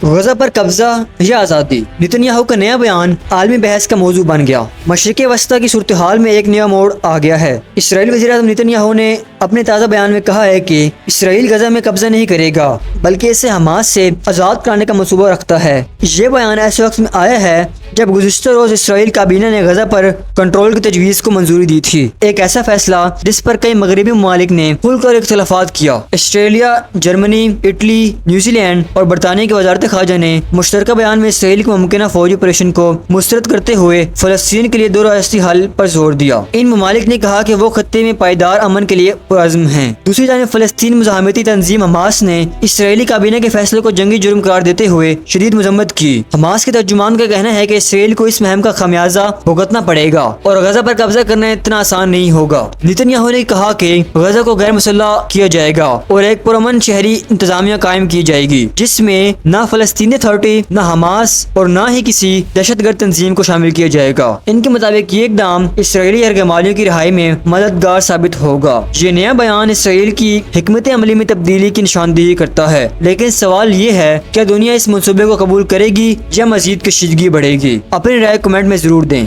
غزہ پر قبضہ یا آزادی، نتنیاہو کا نیا بیان عالمی بحث کا موضوع بن گیا۔ مشرق وسطیٰ کی صورتحال میں ایک نیا موڑ آ گیا ہے۔ اسرائیلی وزیر اعظم نتنیاہو نے اپنے تازہ بیان میں کہا ہے کہ اسرائیل غزہ میں قبضہ نہیں کرے گا بلکہ اسے حماس سے آزاد کرانے کا منصوبہ رکھتا ہے۔ یہ بیان ایسے وقت میں آیا ہے جب گزشتہ روز اسرائیل کابینہ نے غزہ پر کنٹرول کی تجویز کو منظوری دی تھی، ایک ایسا فیصلہ جس پر کئی مغربی ممالک نے کھل کر اختلافات کیا۔ Australia, Germany, Italy, New Zealand اور برطانیہ کی وزارت خارجہ نے مشترکہ بیان میں اسرائیل کے ممکنہ فوجی آپریشن کو مسترد کرتے ہوئے فلسطین کے لیے دو ریاستی حل پر زور دیا۔ ان ممالک نے کہا کہ وہ خطے میں پائیدار امن کے لیے پرعزم ہیں۔ دوسری جانب فلسطین مزاحمتی تنظیم حماس نے اسرائیلی کابینہ کے فیصلے کو جنگی جرم قرار دیتے ہوئے شدید مذمت کی۔ حماس کے ترجمان کا کہنا ہے کہ اسرائیل کو اس مہم کا خمیازہ بھگتنا پڑے گا اور غزہ پر قبضہ کرنا اتنا آسان نہیں ہوگا۔ نتنیاہو نے کہا کہ غزہ کو غیر مسلح کیا جائے گا اور ایک پرامن شہری انتظامیہ قائم کی جائے گی جس میں نہ فلسطینی اتھارٹی، نہ حماس اور نہ ہی کسی دہشت گرد تنظیم کو شامل کیا جائے گا۔ ان کے مطابق یہ اقدام اسرائیلی یرغمالیوں کی رہائی میں مددگار ثابت ہوگا۔ یہ نیا بیان اسرائیل کی حکمت عملی میں تبدیلی کی نشاندہی کرتا ہے، لیکن سوال یہ ہے کہ دنیا اس منصوبے کو قبول کرے گی یا مزید کشیدگی بڑھے گی؟ اپنی رائے کمنٹ میں ضرور دیں۔